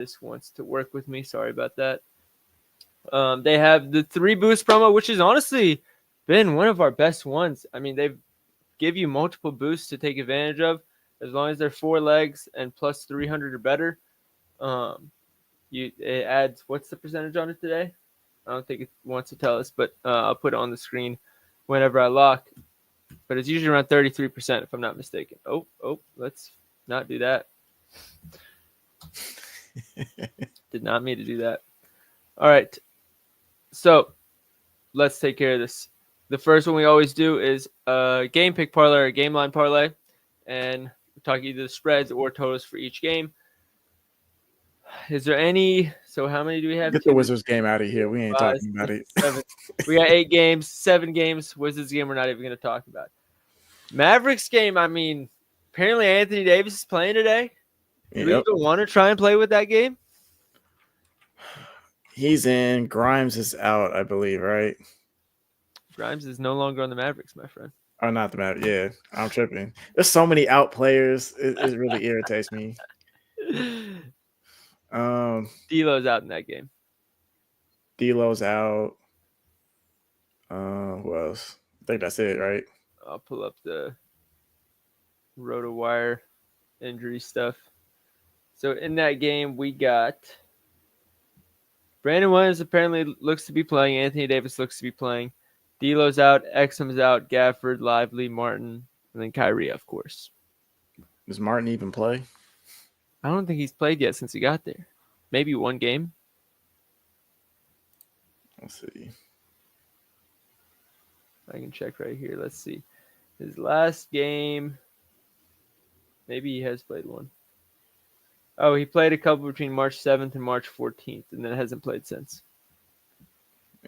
this wants to work with me. Sorry about that. They have the 3 boost promo, which has honestly been one of our best ones. I mean, they give you multiple boosts to take advantage of as long as they're 4 legs and plus 300 or better. It adds, what's the percentage on it today? I don't think it wants to tell us, but I'll put it on the screen whenever I lock. But it's usually around 33% if I'm not mistaken. Oh, let's not do that. Did not mean to do that. All right. So let's take care of this. The first one we always do is a game pick parlay or a game line parlay. And we talk either the spreads or totals for each game. Is there any? So how many do we have? Get the Wizards game out of here. We ain't talking about it. 7. We got 8 games, 7 games. Wizards game we're not even going to talk about. Mavericks game, I mean, apparently Anthony Davis is playing today. Do we even want to try and play with that game? He's in. Grimes is out, I believe, right? Grimes is no longer on the Mavericks, my friend. Oh, not the Mavericks. Yeah, I'm tripping. There's so many out players. It really irritates me. D'Lo's out in that game. D'Lo's out. Who else? I think that's it, right? I'll pull up the RotoWire injury stuff. So in that game, we got Brandon Williams apparently looks to be playing. Anthony Davis looks to be playing. D'Lo's out. Exum's out. Gafford, Lively, Martin, and then Kyrie, of course. Does Martin even play? I don't think he's played yet since he got there. Maybe one game. Let's see. I can check right here. Let's see. His last game. Maybe he has played one. Oh, he played a couple between March 7th and March 14th, and then hasn't played since.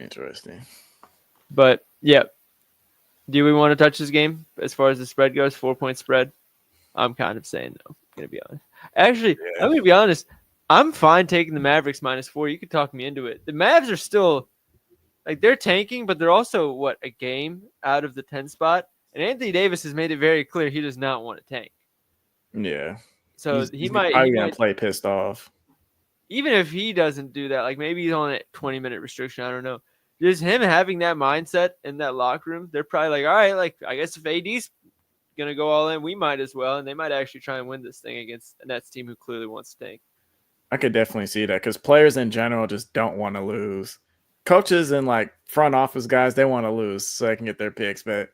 Interesting. But, yeah. Do we want to touch this game as far as the spread goes? 4-point spread? I'm kind of saying no. I'm going to be honest. Actually, I'm going to be honest. I'm fine taking the Mavericks -4. You could talk me into it. The Mavs are still, they're tanking, but they're also, a game out of the 10 spot? And Anthony Davis has made it very clear he does not want to tank. Yeah. So he's probably going to play pissed off. Even if he doesn't do that, maybe he's on a 20-minute restriction. I don't know. Just him having that mindset in that locker room, they're probably all right, I guess if AD's going to go all in, we might as well. And they might actually try and win this thing against a Nets team who clearly wants to tank. I could definitely see that because players in general just don't want to lose. Coaches and front office guys, they want to lose so they can get their picks. But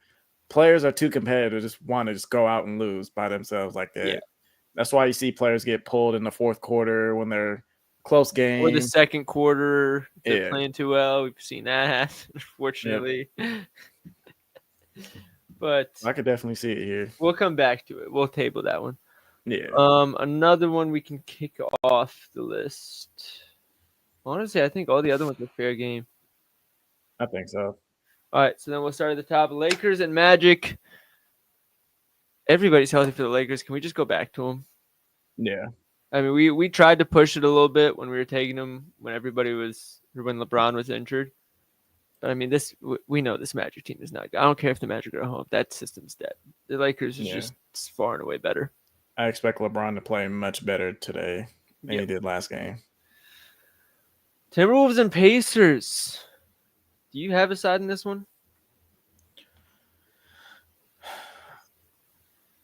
players are too competitive, just want to just go out and lose by themselves like that. Yeah. That's why you see players get pulled in the fourth quarter when they're close games. Or the second quarter, they're playing too well. We've seen that happen, unfortunately. Yep. But I could definitely see it here. We'll come back to it. We'll table that one. Yeah. Another one we can kick off the list. Honestly, I think all the other ones are fair game. I think so. All right, so then we'll start at the top. Lakers and Magic. Everybody's healthy for the Lakers. Can we just go back to them? Yeah. I mean, we tried to push it a little bit when we were taking them when LeBron was injured. But I mean, we know this Magic team is not good. I don't care if the Magic are at home. That system's dead. The Lakers is just far and away better. I expect LeBron to play much better today than he did last game. Timberwolves and Pacers. Do you have a side in this one?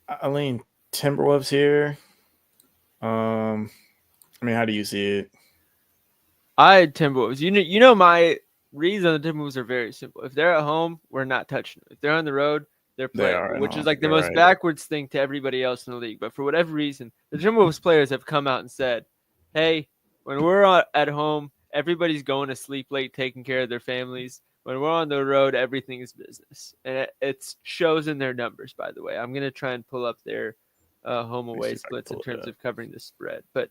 I lean Timberwolves here. I mean, how do you see it? I had Timberwolves. You know my reason the Timberwolves are very simple. If they're at home, we're not touching them. If they're on the road, they're playing, which is the most backwards thing to everybody else in the league. But for whatever reason, the Timberwolves players have come out and said, hey, when we're at home, everybody's going to sleep late, taking care of their families. When we're on the road, everything is business. And it shows in their numbers, by the way. I'm going to try and pull up their home-away splits in terms of covering the spread. But,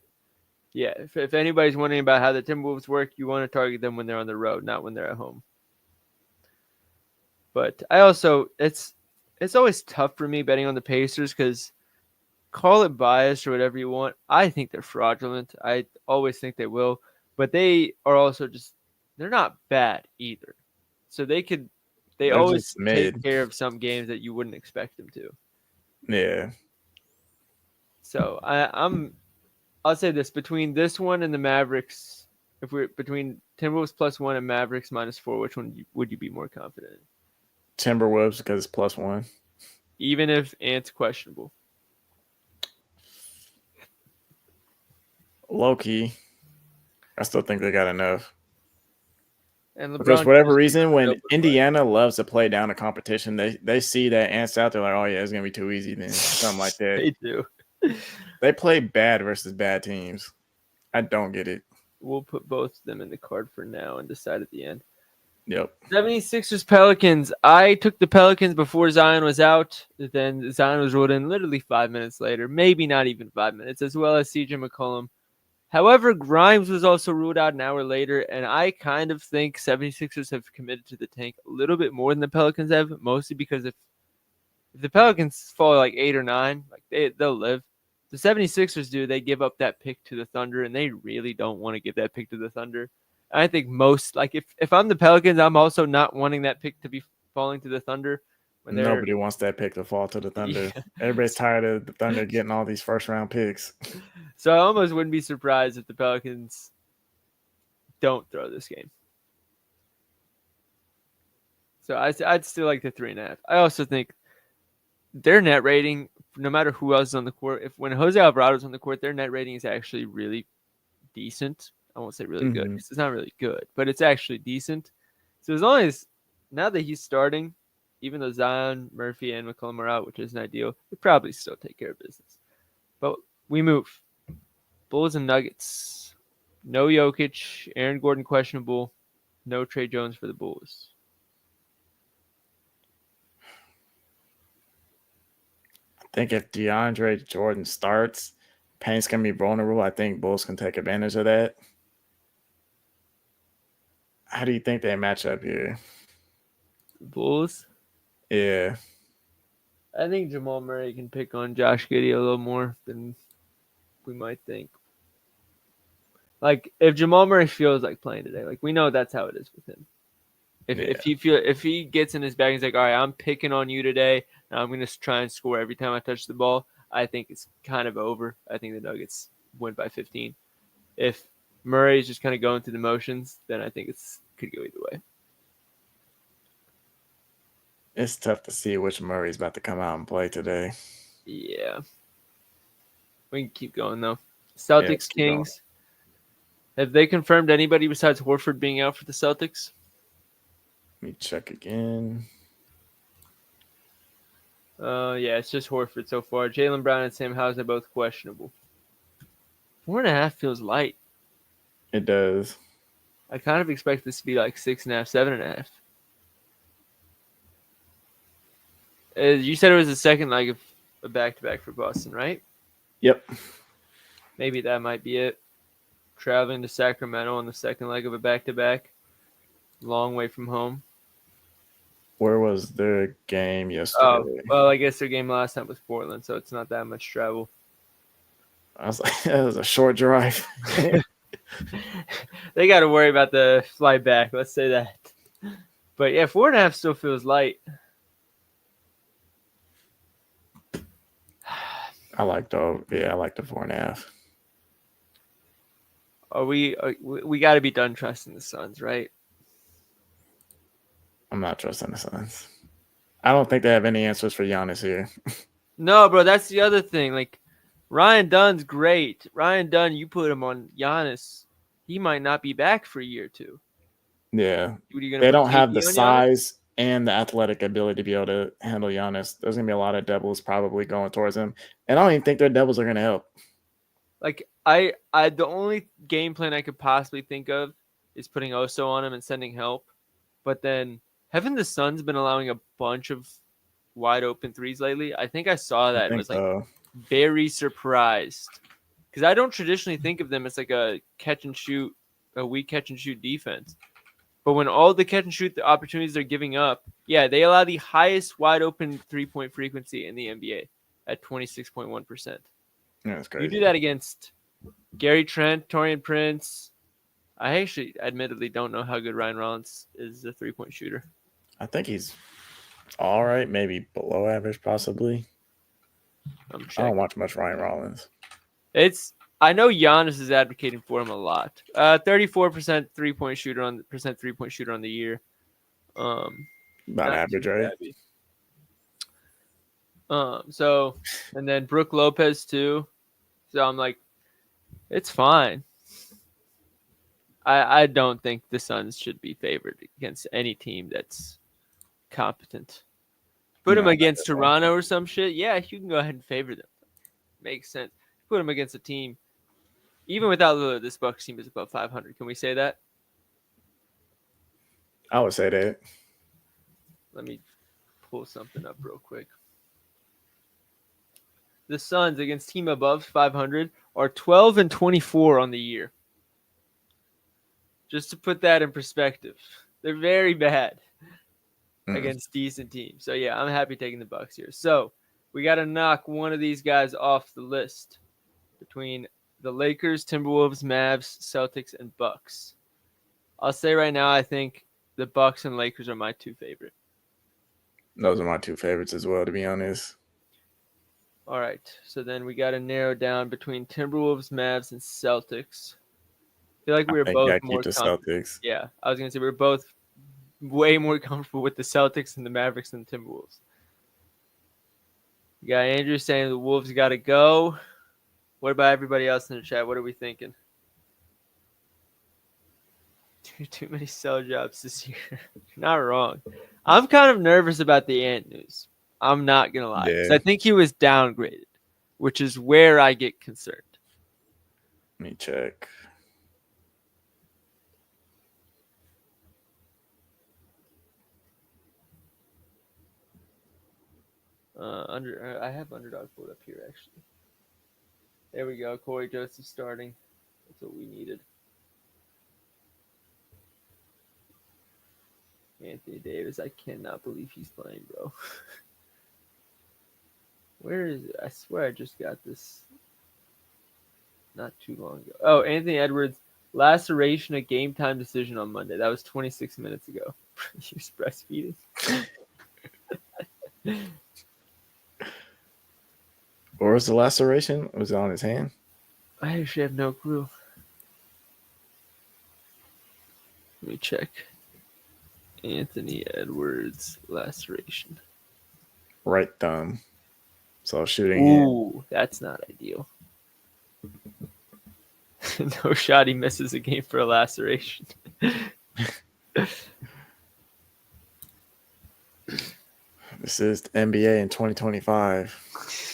yeah, if anybody's wondering about how the Timberwolves work, you want to target them when they're on the road, not when they're at home. But I also – it's always tough for me betting on the Pacers because call it bias or whatever you want. I think they're fraudulent. I always think they will. But they are also just – they're not bad either. So they always take care of some games that you wouldn't expect them to. Yeah. So I'm I'll say this: between this one and the Mavericks, if we're between Timberwolves +1 and Mavericks -4, which one would you be more confident in? Timberwolves because it's +1. Even if Ant's questionable. Low-key, I still think they got enough. And because for whatever reason, when Indiana loves to play down a competition, they see that Ant's out, they're like, oh yeah, it's gonna be too easy then, something like that. They do. They play bad versus bad teams. I don't get it. We'll put both of them in the card for now and decide at the end. Yep. 76ers Pelicans. I took the Pelicans before Zion was out. Then Zion was ruled in literally 5 minutes later, maybe not even 5 minutes, as well as CJ McCollum. However, Grimes was also ruled out an hour later, and I kind of think 76ers have committed to the tank a little bit more than the Pelicans have, mostly because if the Pelicans fall like 8 or 9, like they'll live. The 76ers do, they give up that pick to the Thunder, and they really don't want to give that pick to the Thunder. I think most, like if I'm the Pelicans, I'm also not wanting that pick to be falling to the Thunder. Nobody wants that pick to fall to the Thunder. Yeah. Everybody's tired of the Thunder getting all these first-round picks. So I almost wouldn't be surprised if the Pelicans don't throw this game. So I'd still like the 3.5. I also think their net rating, no matter who else is on the court, when Jose Alvarado's on the court, their net rating is actually really decent. I won't say really good because it's not really good, but it's actually decent. So as long as now that he's starting, even though Zion, Murphy, and McCollum are out, which isn't ideal, we probably still take care of business. But we move. Bulls and Nuggets. No Jokic. Aaron Gordon questionable. No Trey Jones for the Bulls. I think if DeAndre Jordan starts, Payne's going to be vulnerable. I think Bulls can take advantage of that. How do you think they match up here? Bulls? Yeah. I think Jamal Murray can pick on Josh Giddey a little more than we might think. Like, if Jamal Murray feels like playing today, like we know that's how it is with him. If he gets in his bag and he's like, all right, I'm picking on you today, and I'm gonna try and score every time I touch the ball, I think it's kind of over. I think the Nuggets win by 15. If Murray is just kind of going through the motions, then I think it's could go either way. It's tough to see which Murray's about to come out and play today. Yeah. We can keep going, though. Celtics, Kings. Have they confirmed anybody besides Horford being out for the Celtics? Let me check again. Yeah, it's just Horford so far. Jaylen Brown and Sam Hauser are both questionable. 4.5 feels light. It does. I kind of expect this to be like 6.5, 7.5. You said it was the second leg of a back-to-back for Boston, right? Yep. Maybe that might be it. Traveling to Sacramento on the second leg of a back-to-back. Long way from home. Where was their game yesterday? Oh, well, I guess their game last time was Portland, so it's not that much travel. I was like, that was a short drive. They got to worry about the flight back. Let's say that. But yeah, 4.5 still feels light. I like the 4.5. We got to be done trusting the Suns, right? I'm not trusting the Suns. I don't think they have any answers for Giannis here. No, bro, that's the other thing. Like, Ryan Dunn's great. Ryan Dunn, you put him on Giannis, he might not be back for a year or two. Yeah. They don't have the size and the athletic ability to be able to handle Giannis. There's going to be a lot of doubles probably going towards him. And I don't even think their doubles are going to help. Like, I the only game plan I could possibly think of is putting Oso on him and sending help. But then, haven't the Suns been allowing a bunch of wide open threes lately? I think I saw that and was like very surprised. Because I don't traditionally think of them as like a weak catch and shoot defense. But when all the catch and shoot the opportunities they're giving up, yeah, they allow the highest wide open 3-point frequency in the NBA at 26.1%. Yeah, that's crazy. You do that against Gary Trent, Taurean Prince. I actually admittedly don't know how good Ryan Rollins is as a 3-point shooter. I think he's all right, maybe below average, possibly. I don't watch much Ryan Rollins. I know Giannis is advocating for him a lot. 34% 3-point shooter on the year. About average, right? So, and then Brook Lopez too. So I'm like, it's fine. I don't think the Suns should be favored against any team that's competent. Put them against Toronto or some shit. Yeah, you can go ahead and favor them. Makes sense. Put them against a team, even without Lillard, this Bucks team is above 500. Can we say that? I would say that. Let me pull something up real quick. The Suns against team above 500 are 12-24 on the year. Just to put that in perspective, they're very bad against decent teams. So yeah, I'm happy taking the Bucks here. So we got to knock one of these guys off the list between the Lakers, Timberwolves, Mavs, Celtics, and Bucks. I'll say right now, I think the Bucks and Lakers are my two favorite. Those are my two favorites as well, to be honest. All right, so then we got to narrow down between Timberwolves, Mavs, and Celtics. I feel like we were both more Celtics. Yeah, I was gonna say we were both way more comfortable with the Celtics and the Mavericks than the Timberwolves. You got Andrew saying the Wolves got to go. What about everybody else in the chat? What are we thinking? Too many sell jobs this year. You're not wrong. I'm kind of nervous about the Ant news. I'm not gonna lie. Yeah. I think he was downgraded, which is where I get concerned. Let me check. I have Underdog pulled up here actually. There we go. Corey Joseph starting. That's what we needed. Anthony Davis. I cannot believe he's playing, bro. Where is it? I swear I just got this not too long ago. Oh, Anthony Edwards. Laceration, a game time decision on Monday. That was 26 minutes ago. He was breastfeeding. Or was the laceration? Was it on his hand? I actually have no clue. Let me check. Anthony Edwards laceration. Right thumb. So shooting. Ooh, that's not ideal. No shot. He misses a game for a laceration. This is the NBA in 2025.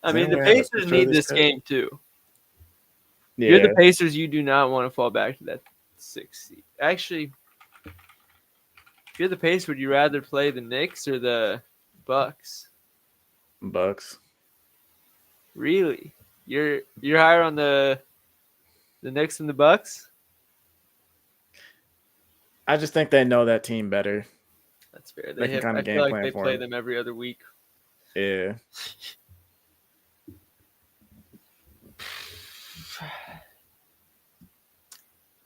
I mean, the Pacers need this game too. Yeah. You're the Pacers. You do not want to fall back to that 6th seed. Actually, if you're the Pacers, would you rather play the Knicks or the Bucks? Bucks. Really? You're higher on the Knicks than the Bucks? I just think they know that team better. That's fair. I feel like they play them every other week. Yeah.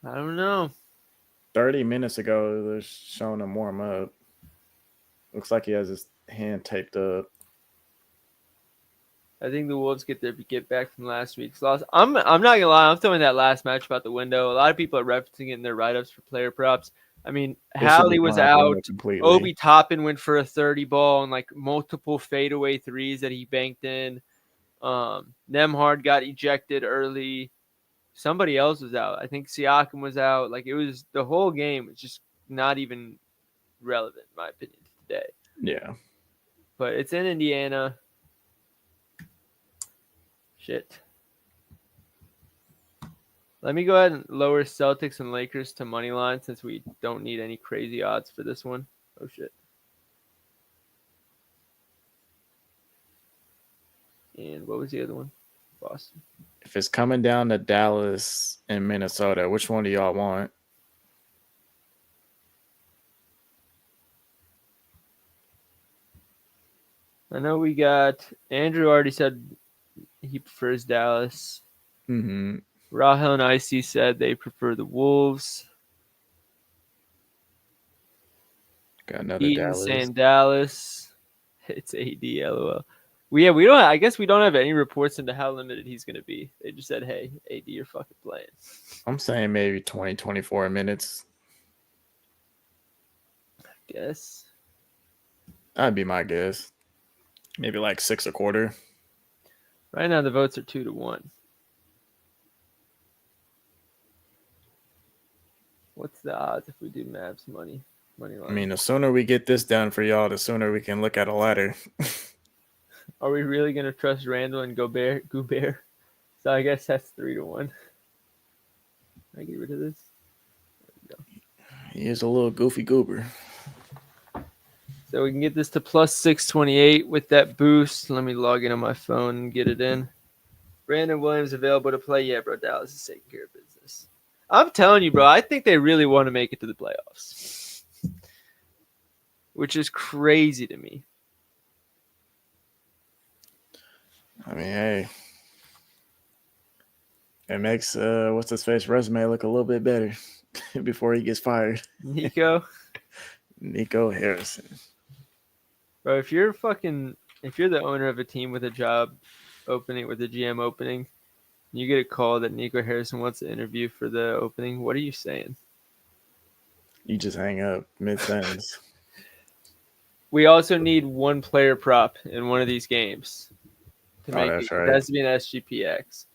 I don't know. 30 minutes ago, they're showing him warm up. Looks like he has his hand taped up. I think the Wolves get back from last week's loss. I'm not gonna lie. I'm throwing that last match about the window. A lot of people are referencing it in their write-ups for player props. I mean, Hallie was out. Obi Toppin went for a 30 ball and like multiple fadeaway threes that he banked in. Nembhard got ejected early. Somebody else was out. I think Siakam was out. Like, it was the whole game was just not even relevant, in my opinion, today. Yeah. But it's in Indiana. Shit. Let me go ahead and lower Celtics and Lakers to money line since we don't need any crazy odds for this one. Oh, shit. And what was the other one? Boston. If it's coming down to Dallas and Minnesota, which one do y'all want? I know we got Andrew already said he prefers Dallas. Mm-hmm. Rahel and Icy said they prefer the Wolves. Got another Eaton Dallas. saying Dallas. It's AD, LOL. we don't. I guess we don't have any reports into how limited he's going to be. They just said, "Hey, AD, you're fucking playing." I'm saying maybe 20, 24 minutes. I guess that'd be my guess. Maybe like 6 a quarter. Right now, the votes are 2-1. What's the odds if we do Mavs money line? I mean, the sooner we get this done for y'all, the sooner we can look at a ladder. Are we really gonna trust Randall and Gobert? So I guess that's 3-1. Can I get rid of this? There we go. He is a little goofy goober. So we can get this to plus 628 with that boost. Let me log in on my phone and get it in. Brandon Williams available to play. Yeah, bro, Dallas is taking care of business. I'm telling you, bro, I think they really want to make it to the playoffs, which is crazy to me. I mean, hey, it makes what's his face resume look a little bit better before he gets fired. Nico Harrison. Bro, if you're the owner of a team with a job opening, with a GM opening, you get a call that Nico Harrison wants to interview for the opening, what are you saying? You just hang up mid-sentence. We also need one player prop in one of these games. That's right. It has to be an SGPX.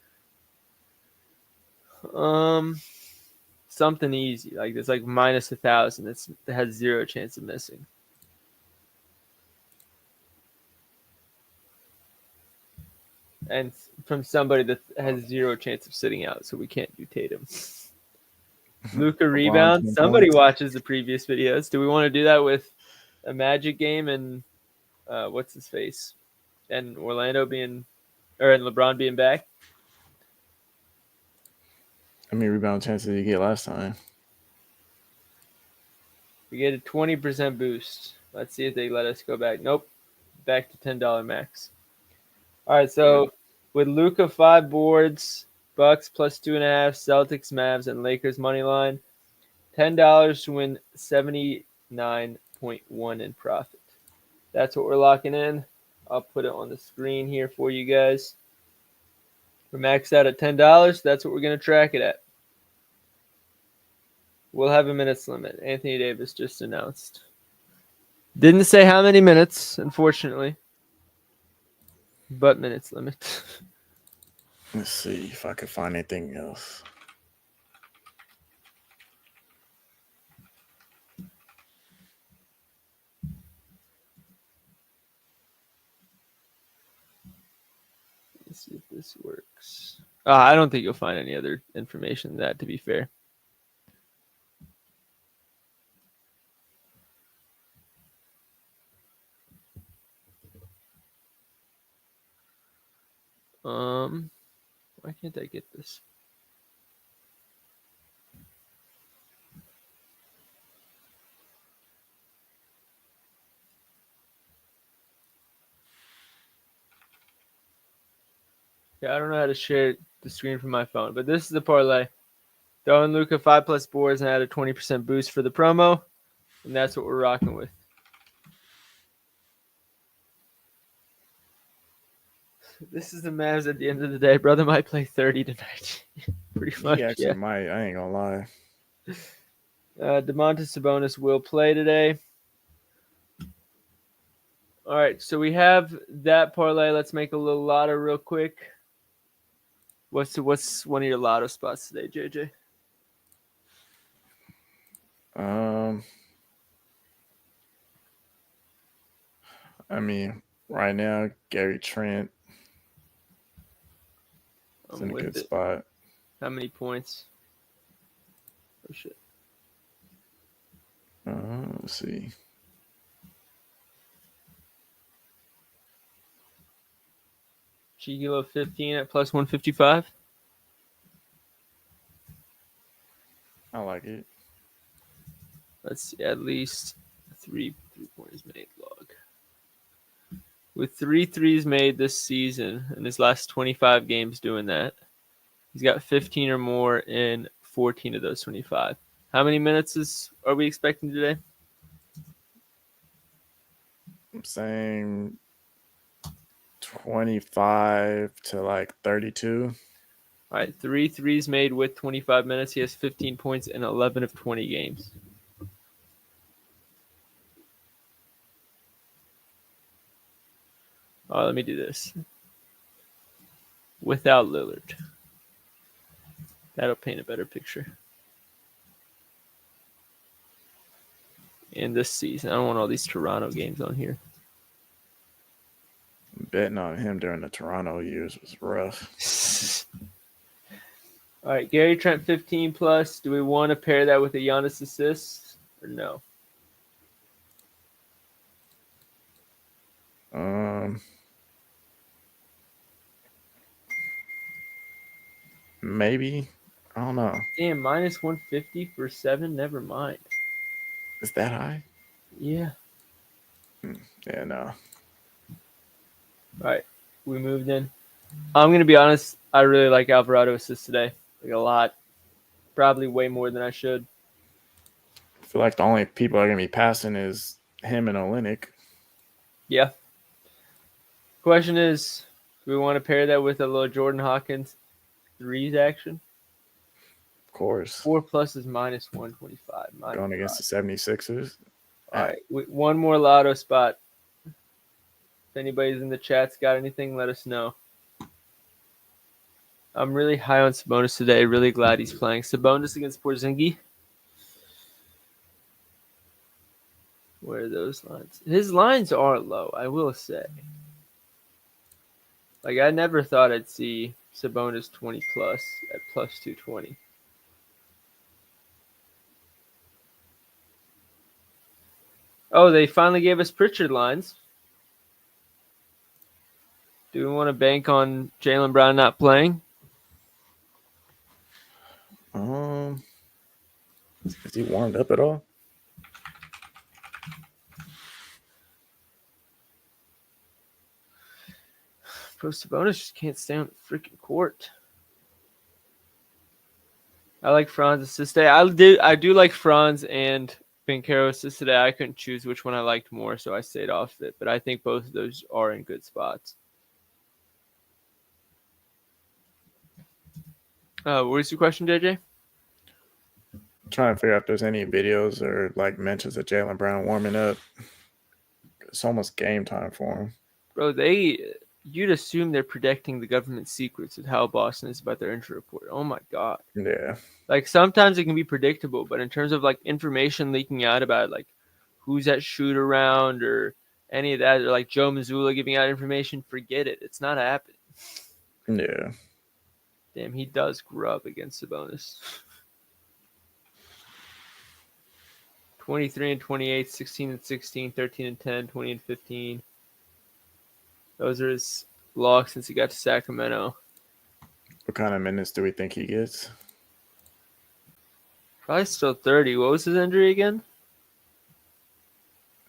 Something easy like this, like minus 1,000. It has 0 chance of missing. And from somebody that has 0 chance of sitting out, so we can't do Tatum. Luka rebound. Somebody watches the previous videos. Do we want to do that with a Magic game and what's his face, and Orlando and LeBron being back? How many rebound chances did you get last time? We get a 20% boost. Let's see if they let us go back. Nope. Back to $10 max. All right, so with Luka 5 boards, Bucks plus 2.5, Celtics, Mavs, and Lakers money line, $10 to win 79.1 in profit. That's what we're locking in. I'll put it on the screen here for you guys. We're maxed out at $10. That's what we're going to track it at. We'll have a minutes limit. Anthony Davis just announced. Didn't say how many minutes, unfortunately, but minutes limit. Let's see if I can find anything else. Let's see if this works. I don't think you'll find any other information than that, to be fair. Why can't I get this? Yeah, I don't know how to share the screen from my phone, but this is the parlay. Throwing Luka 5+ boards and add a 20% boost for the promo, and that's what we're rocking with. This is the Mavs at the end of the day. Brother might play 30 tonight. Pretty much. He actually might. I ain't gonna lie. Domantas Sabonis will play today. All right, so we have that parlay. Let's make a little lotto real quick. What's one of your lotto spots today, JJ? I mean, right now, Gary Trent is in a good spot. How many points? Oh, shit. Let's see. Chigilo 15 at plus 155. I like it. Let's see, at least 3 3-pointers made log. With 3 threes made this season in his last 25 games doing that, he's got 15 or more in 14 of those 25. How many minutes are we expecting today? I'm saying 25 to like 32. All right, 3 threes made with 25 minutes. He has 15 points in 11 of 20 games. Let me do this. Without Lillard. That'll paint a better picture. In this season, I don't want all these Toronto games on here. Betting on him during the Toronto years was rough. All right, Gary Trent 15 plus. Do we want to pair that with a Giannis assist or no? Maybe. I don't know. Damn, minus 150 for 7. Never mind. Is that high? Yeah. Yeah, no. All right, we moved in. I'm gonna be honest. I really like Alvarado assists today, like a lot. Probably way more than I should. I feel like the only people are gonna be passing is him and Olynyk. Yeah. Question is, do we want to pair that with a little Jordan Hawkins threes action? Of course. 4 plus is minus 125. Going against the 76ers. All right. One more lotto spot. If anybody's in the chat's got anything, let us know. I'm really high on Sabonis today. Really glad he's playing. Sabonis against Porzingis. Where are those lines? His lines are low, I will say. Like, I never thought I'd see Sabonis 20 plus at plus 220. Oh, they finally gave us Pritchard lines. Do we want to bank on Jaylen Brown not playing? Is he warmed up at all? Bro, Sabonis just can't stay on the freaking court. I like Franz assist today. I do like Franz and Banchero assist today. I couldn't choose which one I liked more, so I stayed off it. But I think both of those are in good spots. What was your question, JJ? I'm trying to figure out if there's any videos or like mentions of Jaylen Brown warming up. It's almost game time for him. Bro, you'd assume they're protecting the government secrets of how Boston is about their injury report. Oh my God. Yeah. Like, sometimes it can be predictable, but in terms of like information leaking out about like who's at shoot around or any of that, or like Joe Mazzulla giving out information, forget it. It's not happening. Yeah. Damn, he does grub against Sabonis. 23 and 28, 16 and 16, 13 and 10, 20 and 15. Those are his logs since he got to Sacramento. What kind of minutes do we think he gets? Probably still 30. What was his injury again?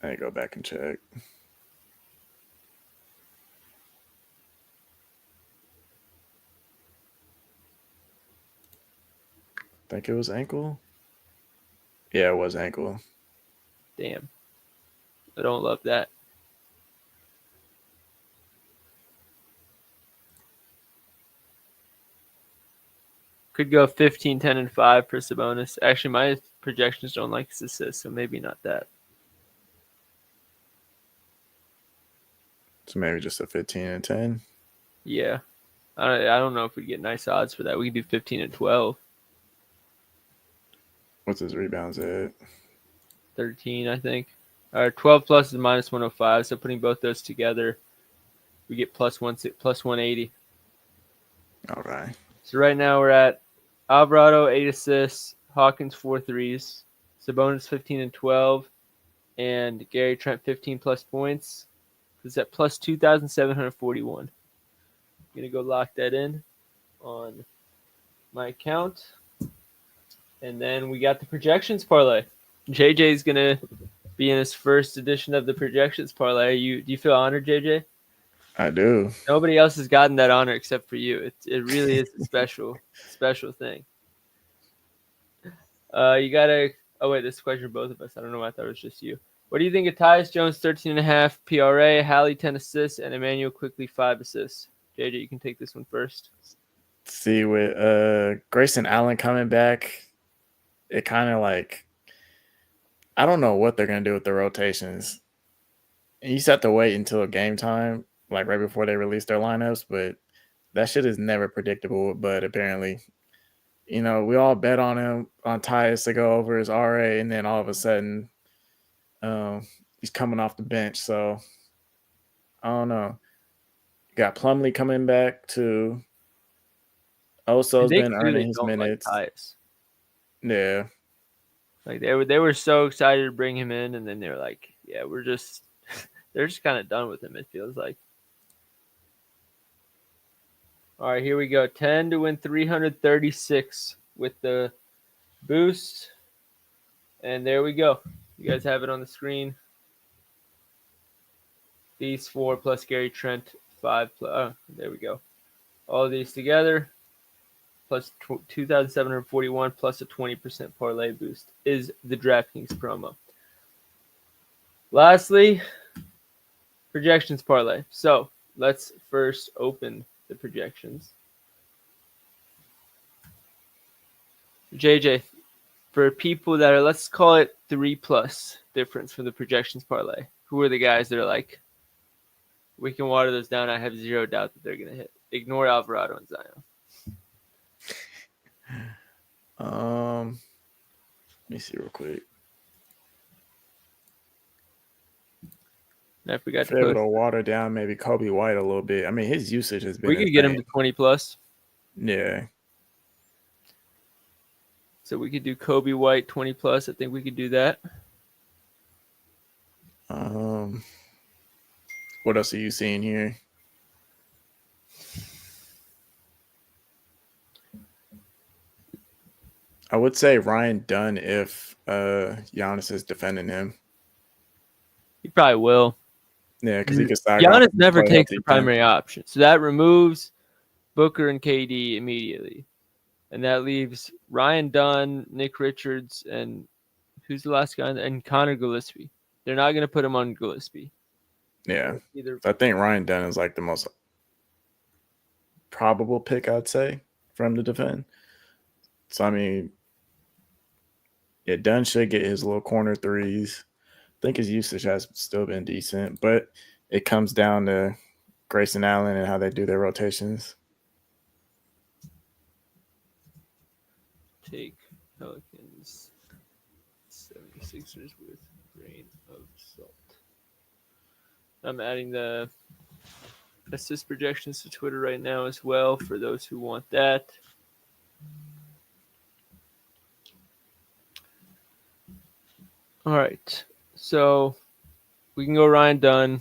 I go back and check. I think it was ankle. Yeah, it was ankle. Damn. I don't love that. Could go 15, 10, and 5 for Sabonis. Actually, my projections don't like his assists, so maybe not that. So maybe just a 15 and 10? Yeah. I don't know if we get nice odds for that. We could do 15 and 12. What's his rebounds at? 13, I think. 12 plus is minus 105, so putting both those together, we get plus 180. All right. So right now we're at Alvarado 8 assists, Hawkins 4 threes, Sabonis 15 and 12, and Gary Trent 15 plus points. It's at plus 2,741. I'm gonna go lock that in on my account, and then we got the projections parlay. JJ's gonna be in his first edition of the projections parlay. Do you feel honored, JJ? I do. Nobody else has gotten that honor except for you. It really is a special thing. You gotta. Oh wait, this is a question for both of us. I don't know why I thought it was just you. What do you think of Tyus Jones, 13.5 PRA, Hallie 10 assists, and Emmanuel Quickley 5 assists? JJ, you can take this one first. See, with Grayson Allen coming back, it kind of like, I don't know what they're gonna do with the rotations. And you just have to wait until game time, like right before they release their lineups. But that shit is never predictable. But apparently, we all bet on him on Tyus to go over his RA, and then all of a sudden, he's coming off the bench. So I don't know. You got Plumlee coming back too. Oso's been earning his minutes. Like Tyus. Yeah. Like they were so excited to bring him in, and then they were like, yeah, they're just kind of done with him, it feels like. All right, here we go. 10 to win 336 with the boost. And there we go. You guys have it on the screen. These 4 plus Gary Trent 5 there we go. All of these together plus 2,741 plus a 20% parlay boost is the DraftKings promo. Lastly, projections parlay. So let's first open the projections. JJ, for people that are, let's call it 3+ difference from the projections parlay, who are the guys that are like, we can water those down? I have zero doubt that they're going to hit. Ignore Alvarado and Zion. Let me see real quick. Now if we got to able to water down maybe Kobe White a little bit. I mean, his usage has been. We could get him to 20+. Yeah. So we could do Kobe White 20+. I think we could do that. What else are you seeing here? I would say Ryan Dunn if Giannis is defending him. He probably will. Yeah, because he could start. Giannis never takes the primary option. So that removes Booker and KD immediately. And that leaves Ryan Dunn, Nick Richards, and who's the last guy? And Connor Gillespie. They're not going to put him on Gillespie. Yeah. I think Ryan Dunn is like the most probable pick, I'd say, from the defend. So, I mean, yeah, Dunn should get his little corner threes. I think his usage has still been decent, but it comes down to Grayson Allen and how they do their rotations. Take Pelicans 76ers with grain of salt. I'm adding the assist projections to Twitter right now as well for those who want that. All right. So we can go Ryan Dunn.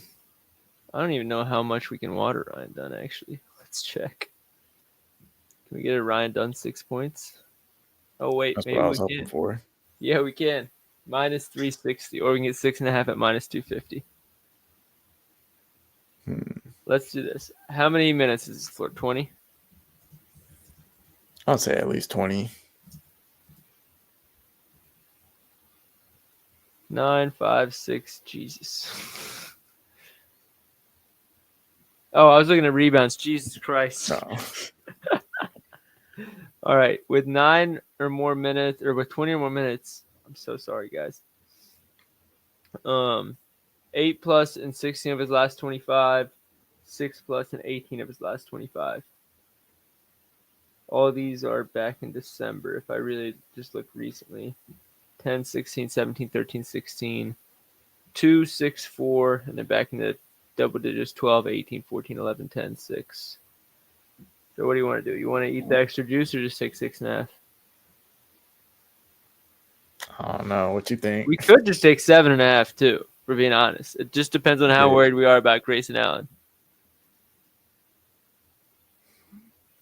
I don't even know how much we can water Ryan Dunn, actually. Let's check. Can we get a Ryan Dunn 6 points? Oh, wait. That's maybe what I was hoping for. Yeah, we can. Minus 360. Or we can get 6.5 at minus 250. Let's do this. How many minutes is this for? 20? I'll say at least 20. 9, 5, 6. Jesus. Oh, I was looking at rebounds. Jesus Christ. Oh. All right. With 9 or more minutes, or with 20 or more minutes, I'm so sorry, guys. 8 plus in 16 of his last 25. 6 plus in 18 of his last 25. All these are back in December. If I really just look recently. 10, 16, 17, 13, 16. 2, 6, 4. And then back in the double digits, 12, 18, 14, 11, 10, 6. So what do you want to do? You want to eat the extra juice or just take 6.5? I don't know. What you think? We could just take 7.5 too, for being honest. It just depends on how worried we are about Grayson Allen.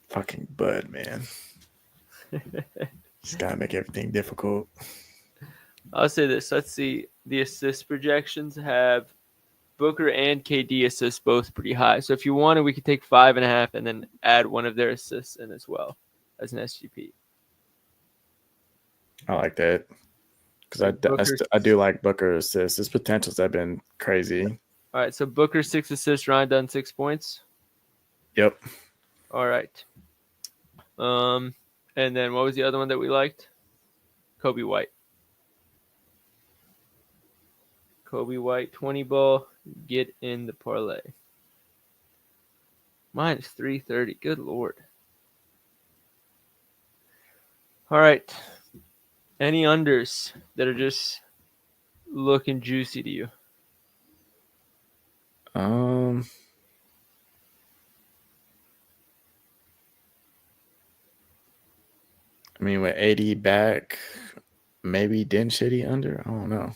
Fucking Bud, man. Just gotta make everything difficult. I'll say this. Let's see. The assist projections have Booker and KD assists both pretty high. So if you wanted, we could take 5.5 and then add one of their assists in as well as an SGP. I like that. because I do like Booker assists. His potentials have been crazy. All right, so Booker 6 assists, Ryan Dunn 6 points. Yep. All right. And then what was the other one that we liked? Kobe White. Kobe White 20 ball. Get in the parlay. Minus 330. Good Lord. All right. Any unders that are just looking juicy to you? I mean, with AD back, maybe Dinwiddie under. I don't know.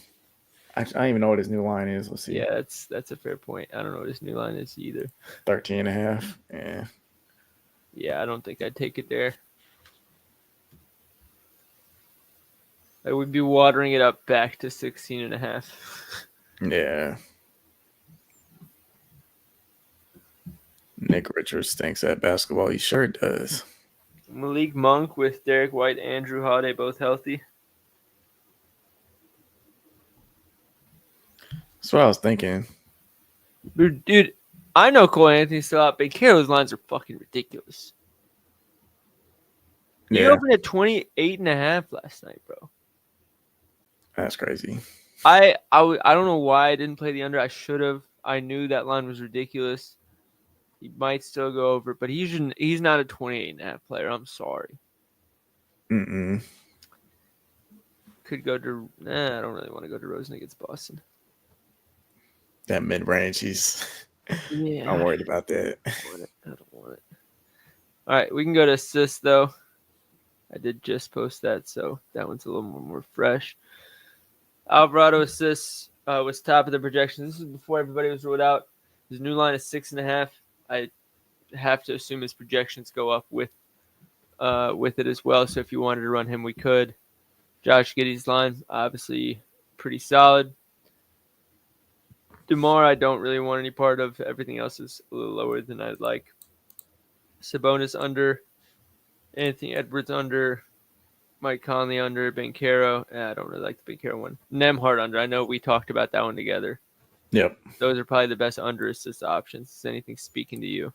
I don't even know what his new line is. Let's see. Yeah, that's a fair point. I don't know what his new line is either. 13.5. Yeah. Yeah, I don't think I'd take it there. I would be watering it up back to 16.5. Yeah. Nick Richards thinks at basketball. He sure does. Malik Monk with Derek White and Jrue Holiday both healthy. That's what I was thinking. Dude, I know Cole Anthony's still out. Banchero's lines are fucking ridiculous. He opened at 28.5 last night, bro. That's crazy. I don't know why I didn't play the under. I should have. I knew that line was ridiculous. He might still go over, but he's not a 28.5 player. I'm sorry. Mm-mm. Could go to. I don't really want to go to Rosen against Boston. That mid-range, Yeah. I'm worried about that. I don't want it. All right, we can go to assists, though. I did just post that, so that one's a little more fresh. Alvarado assists was top of the projections. This is before everybody was ruled out. His new line is 6.5. I have to assume his projections go up with it as well. So if you wanted to run him, we could. Josh Giddey's line, obviously pretty solid. DeMar, I don't really want any part of. Everything else is a little lower than I'd like. Sabonis under. Anthony Edwards under. Mike Conley under. Banchero. I don't really like the Banchero one. Nembhard under. I know we talked about that one together. Yep. Those are probably the best under assist options. Is anything speaking to you?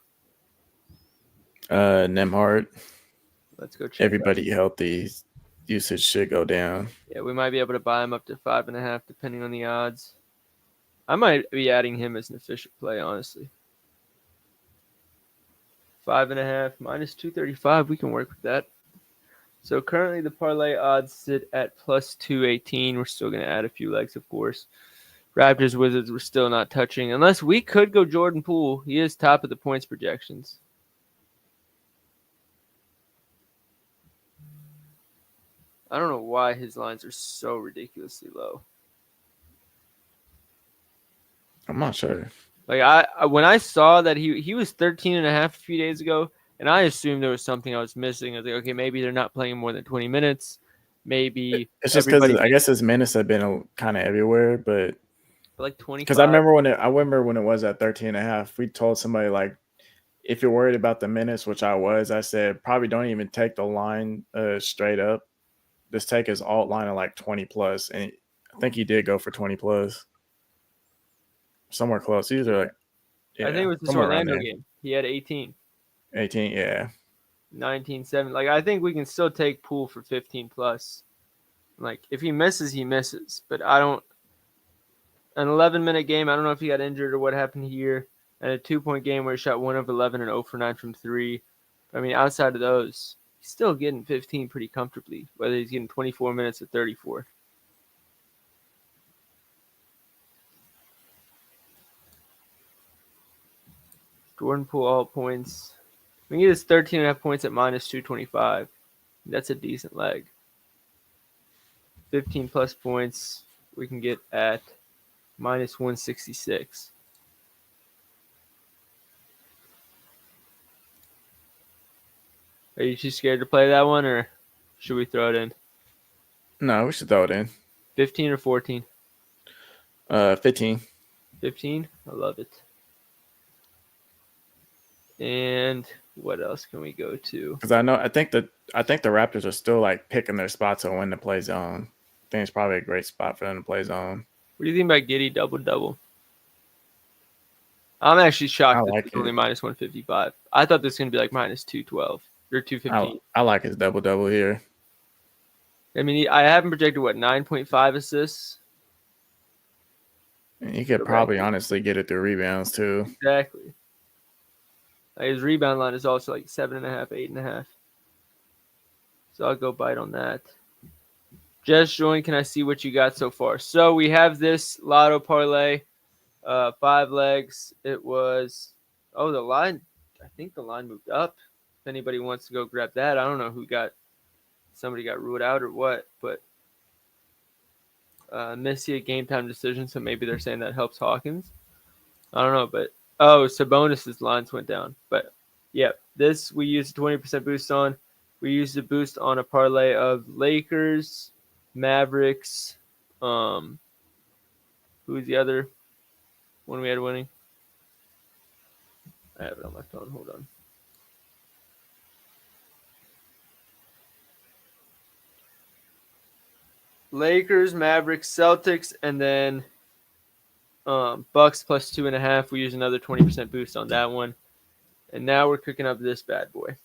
Nembhard. Let's go check. Everybody healthy. Usage should go down. Yeah, we might be able to buy him up to 5.5 depending on the odds. I might be adding him as an official play, honestly. 5.5 minus 235. We can work with that. So currently the parlay odds sit at plus 218. We're still going to add a few legs, of course. Raptors, Wizards, we're still not touching. Unless we could go Jordan Poole. He is top of the points projections. I don't know why his lines are so ridiculously low. I'm not sure. Like when I saw that he was 13.5 a few days ago, and I assumed there was something I was missing. I was like, okay, maybe they're not playing more than 20 minutes. Maybe it's just because I guess his minutes have been kind of everywhere, but like 20. Because I remember when it was at 13.5, we told somebody like, if you're worried about the minutes, which I was, I said probably don't even take the line straight up. Just take his alt line of like 20 plus, and I think he did go for 20 plus. Somewhere close. These are like, I think it was this Orlando game. He had 18. 18, yeah. 19-7. Like, I think we can still take Poole for 15 plus. Like, if he misses, he misses. But I don't. An 11-minute game, I don't know if he got injured or what happened here. And a 2-point game where he shot 1 of 11 and 0 for 9 from 3. I mean, outside of those, he's still getting 15 pretty comfortably, whether he's getting 24 minutes or 34. Jordan Poole all points. We can get his 13.5 points at minus 225. That's a decent leg. 15 plus points we can get at minus 166. Are you too scared to play that one, or should we throw it in? No, we should throw it in. 15 or 14? 15. 15? I love it. And what else can we go to? Because I think the Raptors are still like picking their spots on when to play zone. think it's probably a great spot for them to play zone. What do you think about Giddey double-double? I'm actually shocked that it's only minus 155. I thought this was going to be like minus 212 or 215. I like his double-double here. I mean, I haven't projected, 9.5 assists? And you could probably honestly get it through rebounds too. Exactly. His rebound line is also like 7.5, 8.5. So I'll go bite on that. Just join. Can I see what you got so far? So we have this lotto parlay, 5 legs. It was, the line. I think the line moved up. If anybody wants to go grab that, I don't know somebody got ruled out or what, but Missy a game time decision, so maybe they're saying that helps Hawkins. I don't know, but Sabonis' lines went down. But yeah, this we used a 20% boost on. We used a boost on a parlay of Lakers, Mavericks. Who was the other one we had winning? I have it on my phone. Hold on. Lakers, Mavericks, Celtics, and then Bucks plus 2.5. We use another 20% boost on that one. And now we're cooking up this bad boy.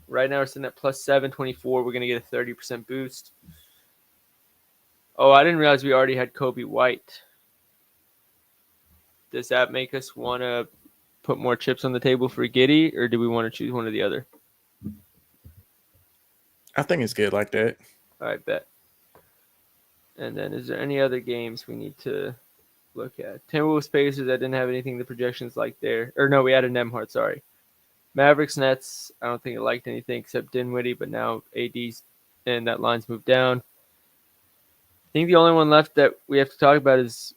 Right now we're sitting at plus 724. We're going to get a 30% boost. Oh, I didn't realize we already had Kobe White. Does that make us want to put more chips on the table for Giddey, or do we want to choose one or the other? I think it's good like that. All right, bet. And then is there any other games we need to look at? Timberwolves Pacers, I didn't have anything the projections like there. Or no, we had a Nemhart, sorry. Mavericks Nets, I don't think it liked anything except Dinwiddie, but now AD's and that line's moved down. I think the only one left that we have to talk about is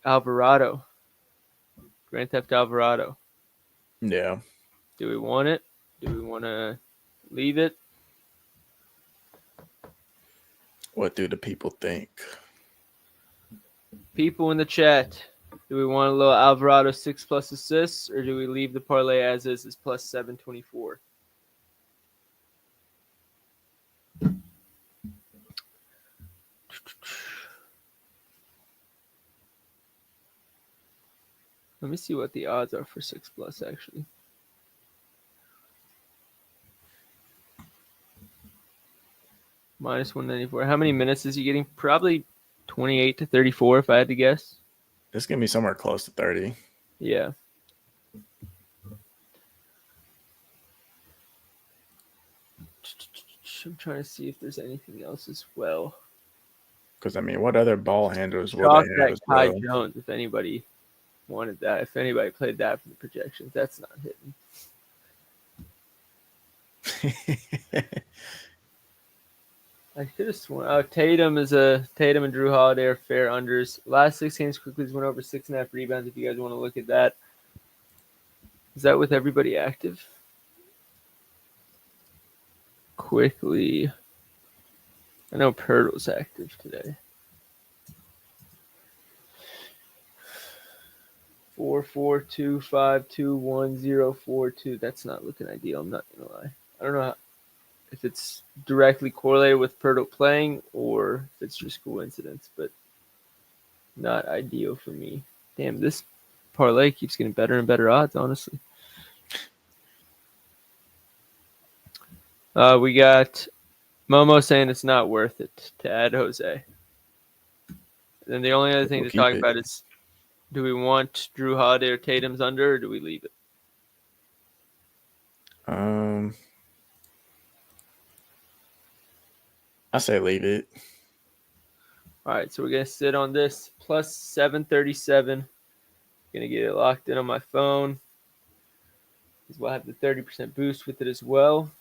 Alvarado. Grand Theft Alvarado. Yeah. Do we want it? Do we want to leave it? What do the people think? People in the chat, do we want a little Alvarado 6+ assists, or do we leave the parlay as is plus 724? Let me see what the odds are for 6+ actually. Minus 194. How many minutes is he getting? Probably 28 to 34 if I had to guess. It's going to be somewhere close to 30. Yeah. I'm trying to see if there's anything else as well. Because, I mean, what other ball handlers will Chalk they have as well? Kai Jones, if anybody wanted that. If anybody played that for the projections, that's not hitting. I could have sworn. Tatum and Drew Holiday are fair unders. Last 6 games quickly went over 6.5 rebounds. If you guys want to look at that, is that with everybody active? Quickly, I know Pirtle's active today. 4-4-2-5-2-1-0-4-2. That's not looking ideal. I'm not gonna lie. I don't know if it's directly correlated with Pirtle playing or if it's just coincidence, but not ideal for me. Damn, this parlay keeps getting better and better odds, honestly. We got Momo saying it's not worth it to add Jose. And then the only other thing to talk about is, do we want Drew Holiday or Tatum's under, or do we leave it? I say leave it. All right, so we're going to sit on this plus 737. Going to get it locked in on my phone. Because we'll have the 30% boost with it as well.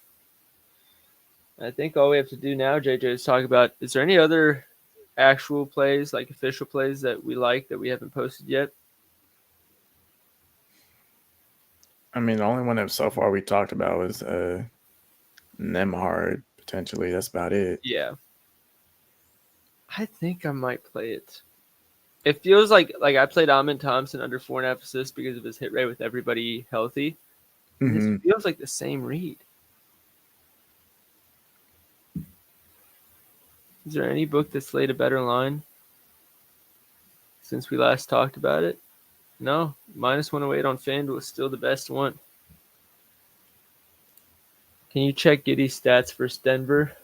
I think all we have to do now, JJ, is talk about, is there any other actual plays, like official plays that we like that we haven't posted yet? I mean, the only one that so far we talked about was Nemhard, potentially. That's about it. Yeah. I think I might play it. It feels like I played Amin Thompson under 4.5 assists because of his hit rate with everybody healthy. Mm-hmm. This feels like the same read. Is there any book that's laid a better line since we last talked about it? No. -108 on FanDuel is still the best one. Can you check Giddey's stats versus Denver?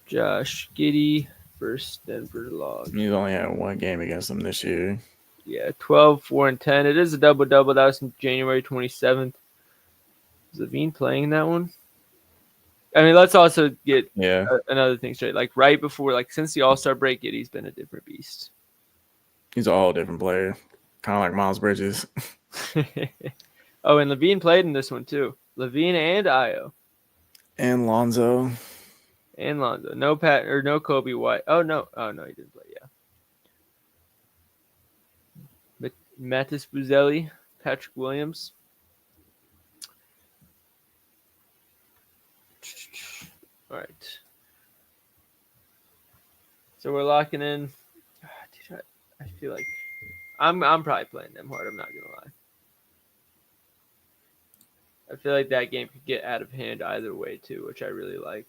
Josh Giddey versus Denver log. He's only had one game against them this year. Yeah, 12, 4, and 10. It is a double-double. That was in January 27th. Is LaVine playing that one? I mean, let's also get another thing straight. Like right before, like since the All-Star break, Giddey's been a different beast. He's a whole different player. Kind of like Miles Bridges. Oh, and LaVine played in this one too. LaVine and Ayo. And Lonzo. No no Kobe White. Oh no, he didn't play. Yeah. Mattis Buzzelli, Patrick Williams. All right. So we're locking in. Dude, I feel like I'm probably playing them hard. I'm not gonna lie. I feel like that game could get out of hand either way too, which I really like.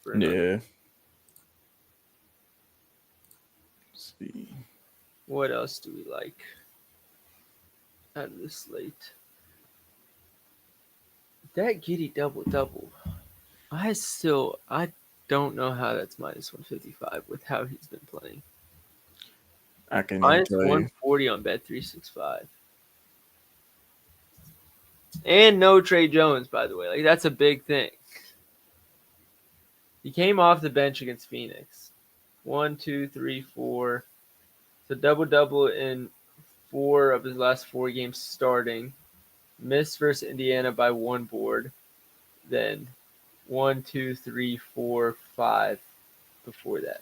Yeah. Let's see. What else do we like out of this slate? That Giddey double-double. I don't know how that's -155 with how he's been playing. I can -140 on Bet365. And no Trey Jones, by the way. Like that's a big thing. He came off the bench against Phoenix. 1, 2, 3, 4. So double-double in 4 of his last 4 games starting. Missed versus Indiana by 1 board. Then 1, 2, 3, 4, 5 before that.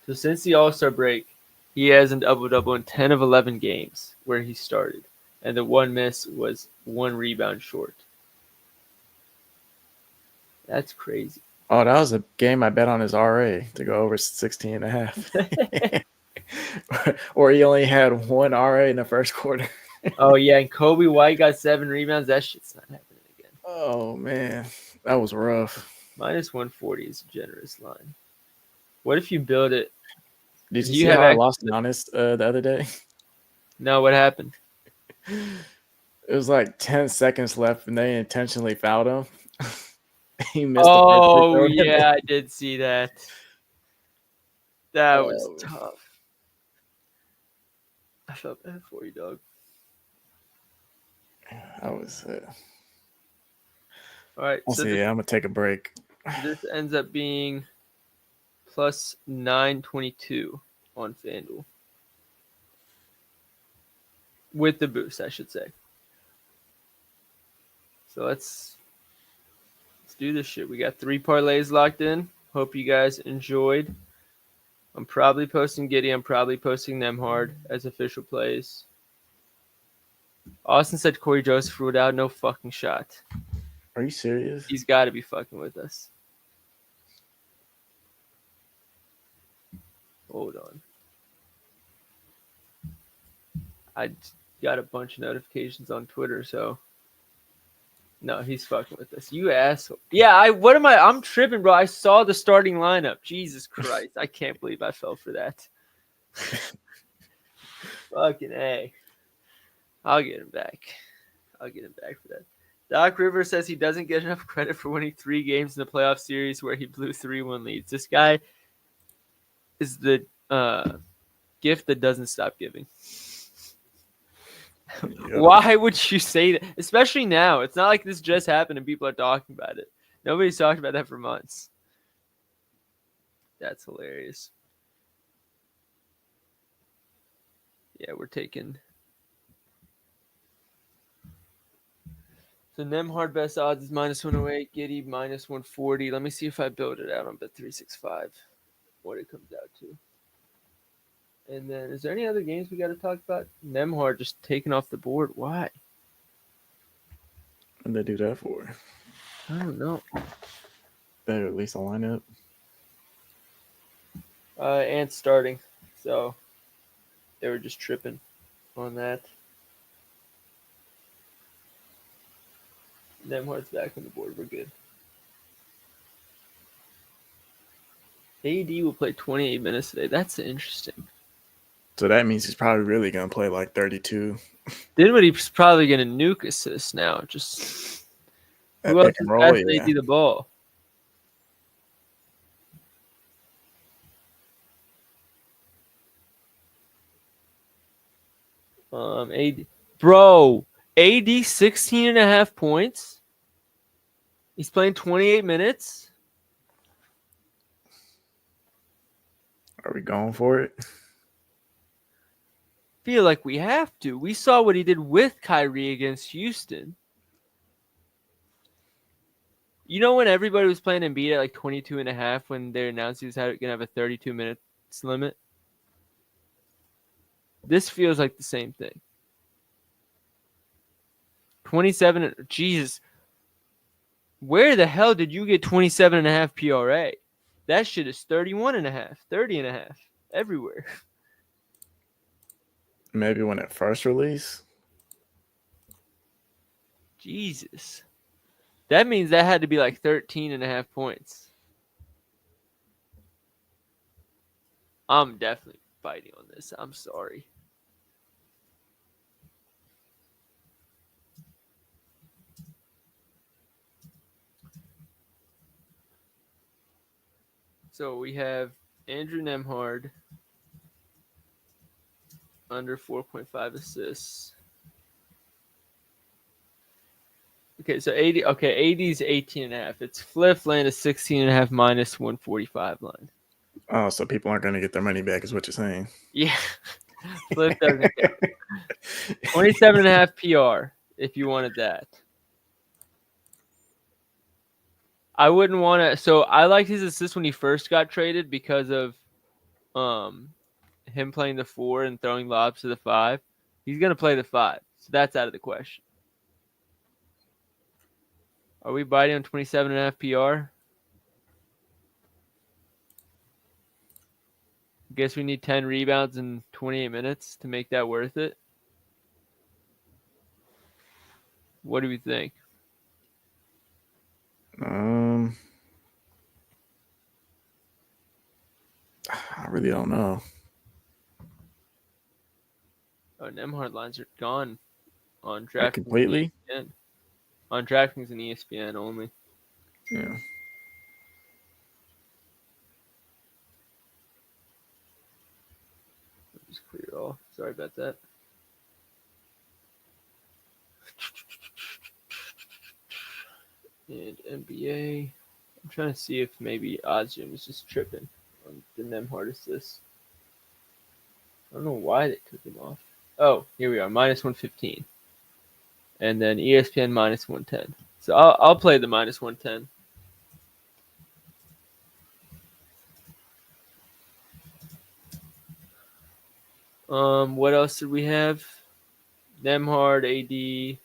So since the All-Star break, he has a double-double in 10 of 11 games where he started. And the 1 miss was 1 rebound short. That's crazy. Oh, that was a game I bet on his RA to go over 16.5. Or he only had 1 RA in the first quarter. Oh, yeah, and Kobe White got 7 rebounds. That shit's not happening again. Oh, man. That was rough. -140 is a generous line. What if you build it? Did you see how I lost Giannis the other day? No, what happened? It was like 10 seconds left, and they intentionally fouled him. He missed. Oh, yeah, I did see that. That was tough. I felt bad for you, dog. That was it. All right. I'm going to take a break. This ends up being +922 on FanDuel. With the boost, I should say. So let's do this shit. We got 3 parlays locked in. Hope you guys enjoyed. I'm probably posting Giddey. I'm probably posting Nembhard as official plays. Austin said Corey Joseph ruled out. No fucking shot. Are you serious? He's got to be fucking with us. Hold on. I got a bunch of notifications on Twitter, so no, he's fucking with us. You asshole. Yeah, I'm tripping, bro. I saw the starting lineup. Jesus Christ. I can't believe I fell for that. Fucking A. I'll get him back. For that. Doc Rivers says he doesn't get enough credit for winning 3 games in the playoff series where he blew 3-1 leads. This guy is the gift that doesn't stop giving. Yep. Why would you say that? Especially now. It's not like this just happened and people are talking about it. Nobody's talked about that for months. That's hilarious. Yeah, we're taking. So Nembhard best odds is -108. Giddey -140. Let me see if I build it out on Bet365. What it comes out to. And then, is there any other games we got to talk about? Nembhard just taken off the board. Why? What did they do that for? I don't know. Better at least a lineup. And starting. So, they were just tripping on that. Nembhard's back on the board. We're good. AD will play 28 minutes today. That's interesting. So that means he's probably really going to play like 32. Dinwiddie's probably going to nuke assists now. Just who else is passing AD the ball? AD. Bro, AD 16 and a half points. He's playing 28 minutes. Are we going for it? Feel like we have to. We saw what he did with Kyrie against Houston. You know when everybody was playing Embiid at like 22 and a half when they announced he was going to have a 32 minutes limit? This feels like the same thing. 27, Jesus. Where the hell did you get 27 and a half PRA? That shit is 31 and a half, 30 and a half, everywhere. Maybe when it first released. Jesus. That means that had to be like 13 and a half points. I'm definitely fighting on this. I'm sorry. So we have Andrew Nembhard under 4.5 assists. Okay, so AD's 18 and a half. It's Fliff land a 16 and a half minus 145 line. Oh, so people aren't going to get their money back is what you're saying. Yeah. Fliff doesn't care. 27 and a half PR if you wanted that. I wouldn't want to. So I liked his assist when he first got traded because of him playing the 4 and throwing lobs to the 5. He's going to play the 5. So that's out of the question. Are we biting on 27 and a half PR? Guess we need 10 rebounds in 28 minutes to make that worth it. What do we think? I really don't know. Oh, Nembhard lines are gone on DraftKings. Completely? On DraftKings and ESPN only. Yeah. Just clear it all. Sorry about that. And NBA. I'm trying to see if maybe OddsJam is just tripping on the Nembhard assist. I don't know why they took him off. Oh, here we are, minus 115. And then ESPN minus 110. So I'll play the minus 110. What else did we have? Nembhard, AD.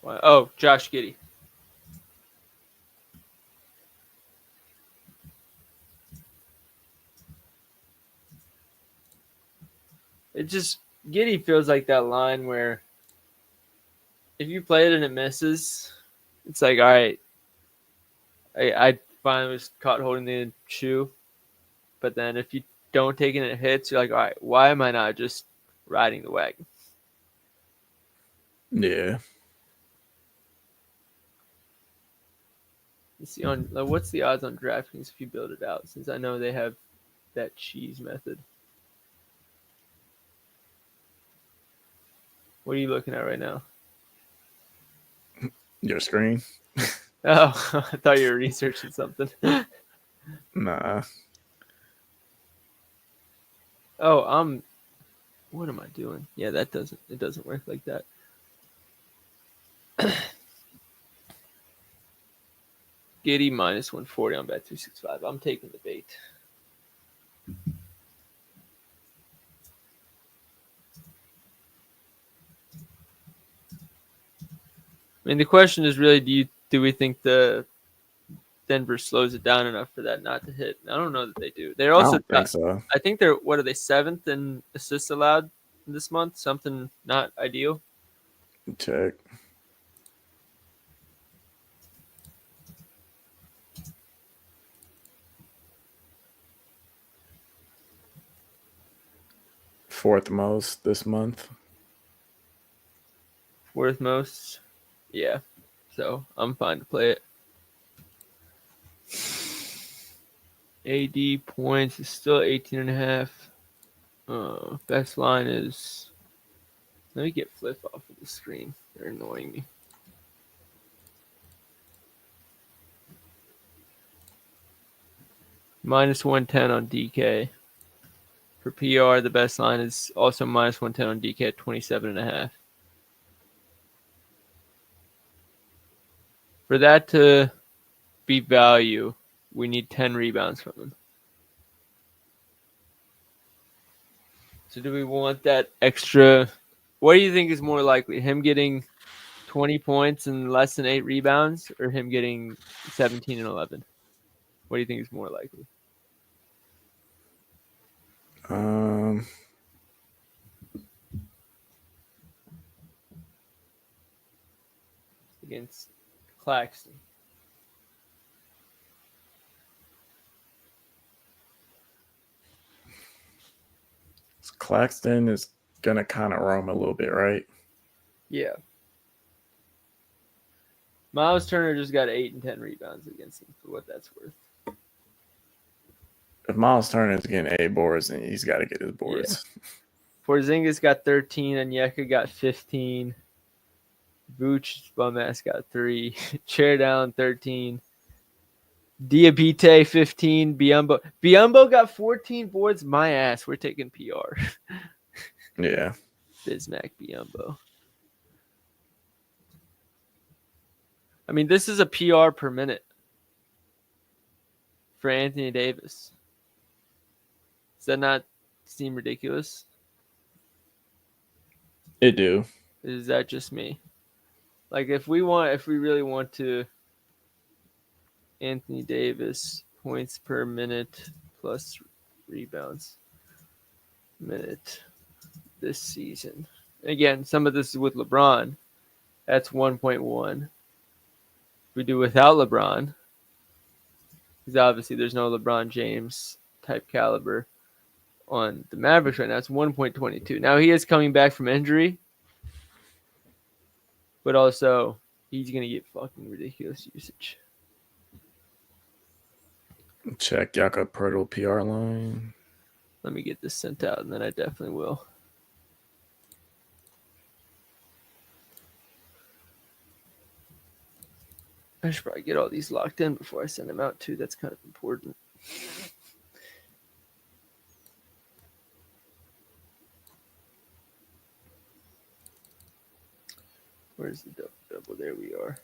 Oh, Josh Giddey. It just Giddey feels like that line where if you play it and it misses, it's like, all right, I finally was caught holding the shoe. But then if you don't take it and it hits, you're like, all right, why am I not just riding the wagon? Yeah. You see what's the odds on DraftKings if you build it out? Since I know they have that cheese method. What are you looking at right now? Your screen? Oh, I thought you were researching something. Nah. Oh, what am I doing? Yeah, it doesn't work like that. Giddey minus 140 on Bet365. I'm taking the bait. I mean, the question is really, do we think the Denver slows it down enough for that not to hit? I don't know that they do. They're also, I don't think so. I think they're, what are they, 7th in assists allowed this month? Something not ideal. Check. fourth most this month. Fourth most? Yeah. So I'm fine to play it. AD points is still 18.5. Best line is... Let me get Flip off of the screen. They're annoying me. Minus 110 on DK. For PR, the best line is also minus 110 on DK at 27.5. For that to be value, we need 10 rebounds from him. So do we want that extra? What do you think is more likely? Him getting 20 points and less than 8 rebounds, or him getting 17 and 11? What do you think is more likely? Against Claxton. Claxton is gonna kind of roam a little bit, right? Yeah. Miles Turner just got 8 and 10 rebounds against him, for what that's worth. If Miles Turner is getting 8 boards, then he's got to get his boards. Yeah. Porzingis got 13, and Onyeka got 15. Vooch, bum ass, got 3. Chair down 13. Diabite 15. Biyombo got 14 boards. My ass. We're taking PR. Yeah. Bismack Biyombo. I mean, this is a PR per minute for Anthony Davis. Does that not seem ridiculous? It do. Is that just me? Like, if we really want to, Anthony Davis points per minute plus rebounds minute this season. Again, some of this is with LeBron. That's 1.1. We do without LeBron, because obviously there's no LeBron James type caliber on the Mavericks right now. It's 1.22. Now he is coming back from injury, but also he's going to get fucking ridiculous usage. Check Jakob Poeltl PR line. Let me get this sent out, and then I definitely will. I should probably get all these locked in before I send them out, too. That's kind of important. Where's the double? There we are.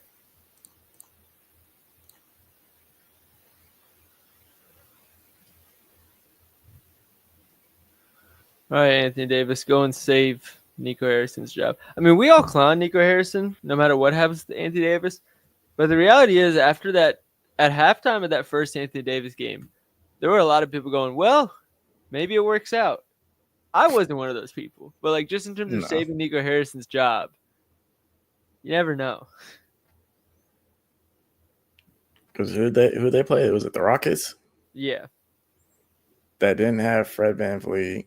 All right, Anthony Davis, go and save Nico Harrison's job. I mean, we all clown Nico Harrison no matter what happens to Anthony Davis. But the reality is, after that, at halftime of that first Anthony Davis game, there were a lot of people going, well, maybe it works out. I wasn't one of those people. But, like, just in terms of saving Nico Harrison's job, you never know. Because who they played? Was it the Rockets? Yeah. That didn't have Fred VanVleet.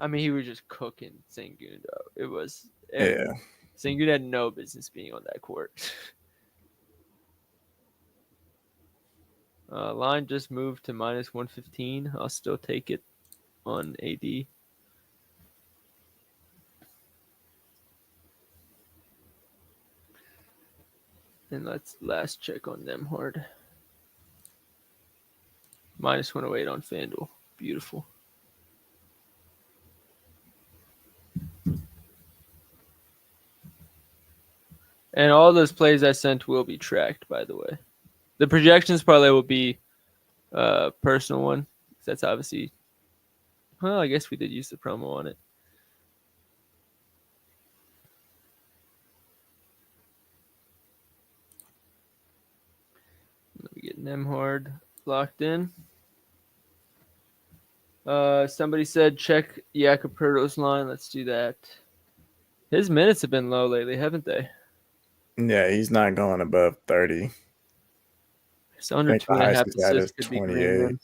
I mean, he was just cooking Sengun, though. It was. Yeah. Sengun had no business being on that court. Line just moved to minus 115. I'll still take it on AD. And let's last check on them hard. Minus 108 on FanDuel. Beautiful. And all those plays I sent will be tracked, by the way. The projections parlay will be a personal one. That's obviously... Well, I guess we did use the promo on it. Let me get Nembhard locked in. Somebody said check Jakob Poeltl's line. Let's do that. His minutes have been low lately, haven't they? Yeah, he's not going above 30. It's under 2.5 assists could be green.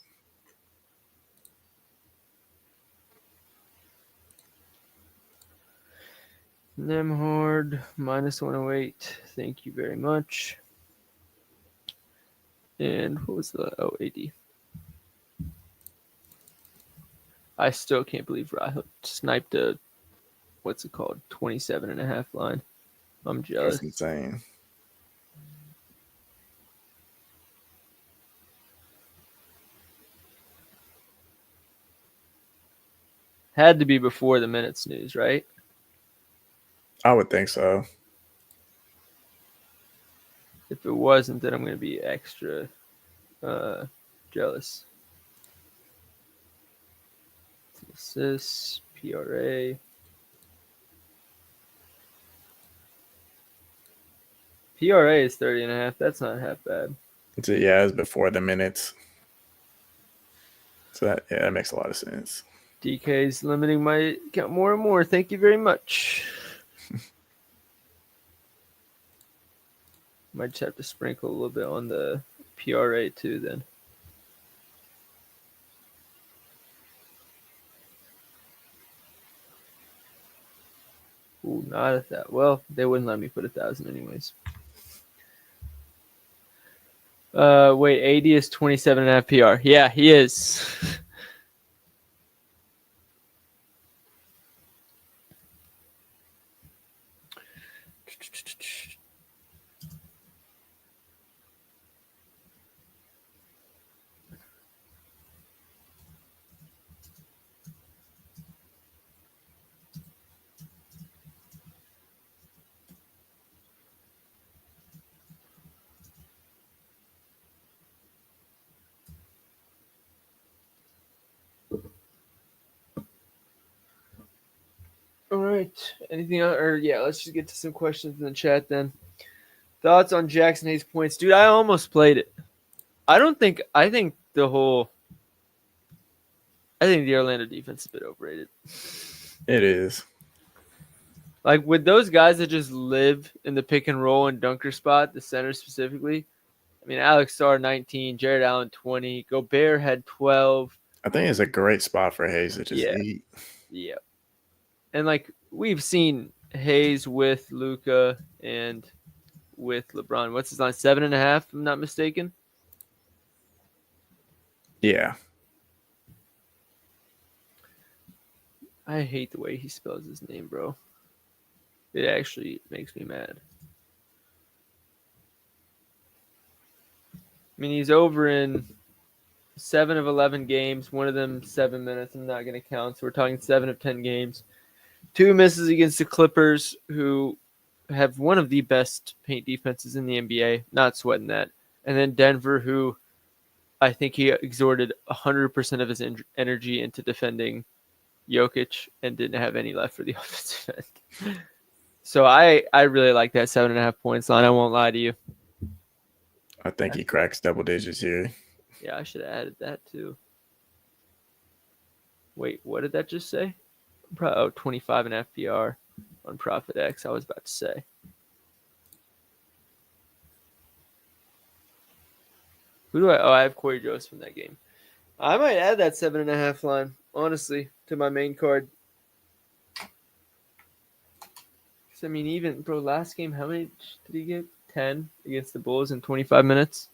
Nemhard minus 108. Thank you very much. And what was the AD? I still can't believe Rahil sniped a, what's it called, 27.5 line. I'm jealous. That's insane. Had to be before the minutes news, right? I would think so. If it wasn't, then I'm going to be extra jealous. Assists, PRA. PRA is 30.5. That's not half bad. Yeah, it's before the minutes. So that makes a lot of sense. DK's limiting my count more and more. Thank you very much. Might just have to sprinkle a little bit on the PRA too then. Ooh, not at that. Well, they wouldn't let me put 1,000 anyways. Wait, AD is 27.5 PR. Yeah, he is. All right. Anything else? Or yeah, let's just get to some questions in the chat then. Thoughts on Jackson Hayes points, dude? I almost played it. I think the Orlando defense is a bit overrated. It is. Like with those guys that just live in the pick and roll and dunker spot, the center specifically. I mean, Alex Sarr 19, Jared Allen 20, Gobert had 12. I think it's a great spot for Hayes to just eat. Yeah. And like we've seen Hayes with Luka and with LeBron. What's his line? 7.5, if I'm not mistaken. Yeah. I hate the way he spells his name, bro. It actually makes me mad. I mean, he's over in 7 of 11 games. One of them 7 minutes. I'm not going to count. So we're talking 7 of 10 games. 2 misses against the Clippers, who have one of the best paint defenses in the NBA. Not sweating that. And then Denver, who I think he exerted 100% of his energy into defending Jokic and didn't have any left for the offensive end. So I really like that 7.5 points line. I won't lie to you. I think he cracks double digits here. Yeah, I should have added that too. Wait, what did that just say? 25.5 PR on Profit X. I was about to say. Who do I? Oh, I have Corey Joseph from that game. I might add that 7.5 line, honestly, to my main card. I mean, even bro, last game, how many did he get? 10 against the Bulls in 25 minutes.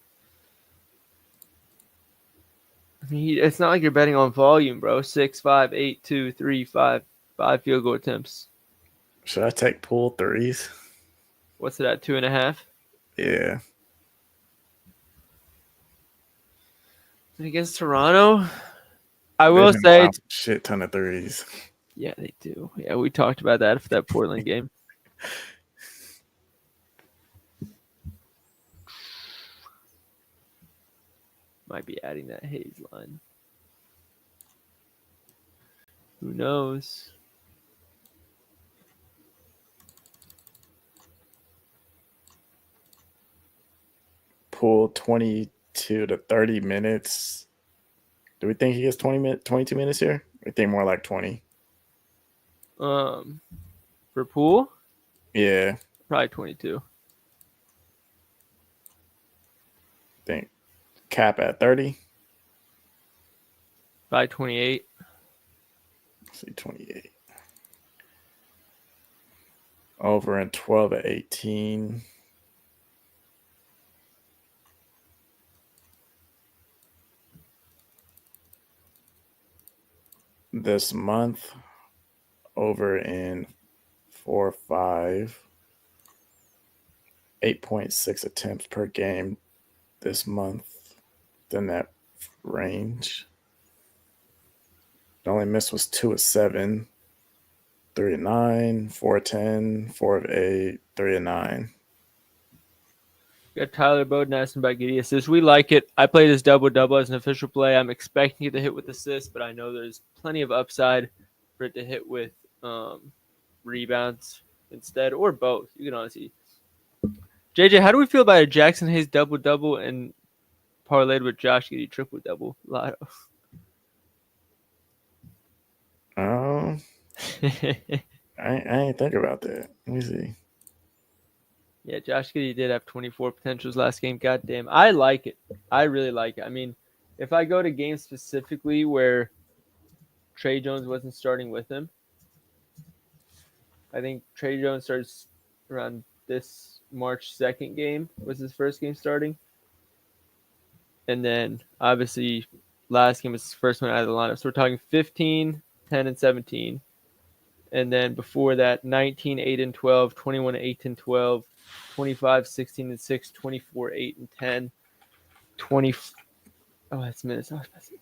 I mean, it's not like you're betting on volume, bro. 6, 5, 8, 2, 3, 5, 5 field goal attempts. Should I take pool threes? What's it at? 2.5? Yeah. Against Toronto, I will say shit ton of threes. Yeah, they do. Yeah, we talked about that for that Portland game. Might be adding that Hayes line. Who knows? Pool 22 to 30 minutes. Do we think he gets 22 minutes here? We think more like 20. For Pool? Yeah. Probably 22. Think cap at 30. Probably 28. Let's see, 28. Over in 12 at 18. This month, over in 4-5. 8.6 attempts per game this month. Within that range. The only miss was 2 of 7. 3 of 9, 4 of 10, 4 of 8, 3 of 9. Got Tyler Bowden asking about Giddey assists. We like it. I played this double-double as an official play. I'm expecting it to hit with assists, but I know there's plenty of upside for it to hit with rebounds instead, or both. You can honestly. JJ, how do we feel about a Jackson Hayes double-double and parlayed with Josh Giddey triple-double lotto? I ain't think about that. Let me see. Yeah, Josh Giddey did have 24 potentials last game. Goddamn, I like it. I really like it. I mean, if I go to games specifically where Trey Jones wasn't starting with him, I think Trey Jones starts around this March 2nd game was his first game starting. And then, obviously, last game was his first one out of the lineup. So we're talking 15, 10, and 17. And then before that, 19, 8, and 12, 21, 8, and 12, 25, 16, and 6, 24, 8, and 10, 20. Oh, that's minutes.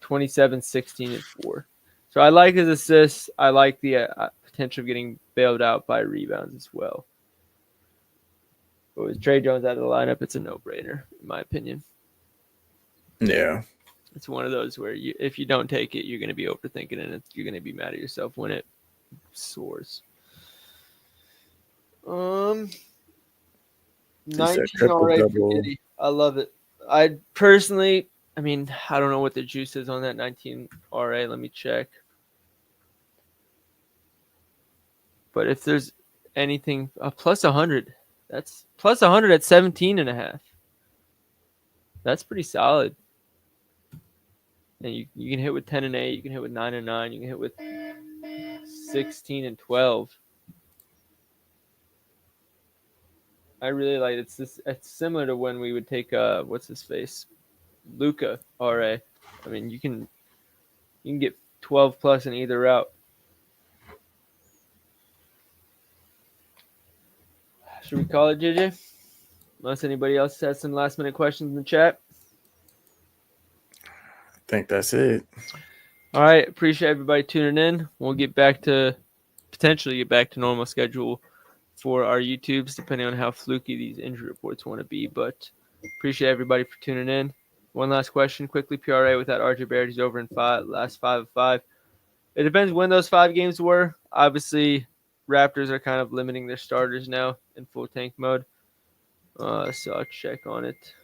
27, 16, and 4. So I like his assists. I like the potential of getting bailed out by rebounds as well. But with Trey Jones out of the lineup, it's a no-brainer, in my opinion. Yeah. It's one of those where if you don't take it, you're going to be overthinking it, and you're going to be mad at yourself when it soars. 19 already for Giddey. I love it. I personally, I mean, I don't know what the juice is on that 19 RA. Let me check. But if there's anything, plus 100, that's plus 100 at 17.5. That's pretty solid. And you can hit with 10 and 8. You can hit with 9 and 9. You can hit with 16 and 12. I really like it. It's similar to when we would take what's his face, Luka RA. I mean, you can get 12 plus in either route. Should we call it, JJ? Unless anybody else has some last minute questions in the chat. I think that's it. All right. Appreciate everybody tuning in. We'll potentially get back to normal schedule for our YouTubes, depending on how fluky these injury reports want to be. But appreciate everybody for tuning in. One last question quickly. PRA without RJ Barrett, he's over in last 5 of 5. It depends when those 5 games were. Obviously, Raptors are kind of limiting their starters now in full tank mode. So I'll check on it.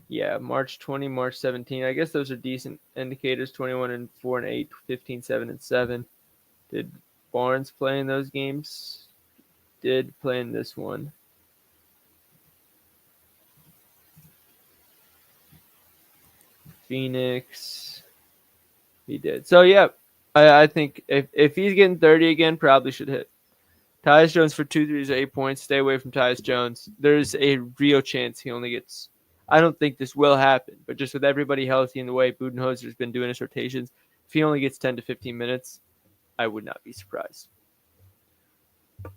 Yeah, March 20, March 17. I guess those are decent indicators. 21 and 4 and 8, 15, 7 and 7. Did Barnes play in those games? Did play in this one. Phoenix. He did. So, yeah, I think if he's getting 30 again, probably should hit. Tyus Jones for 2 threes or 8 points. Stay away from Tyus Jones. There's a real chance he only gets. I don't think this will happen, but just with everybody healthy in the way Budenholzer's been doing his rotations, if he only gets 10 to 15 minutes, I would not be surprised. All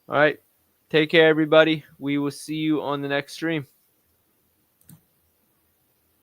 right. Take care, everybody. We will see you on the next stream.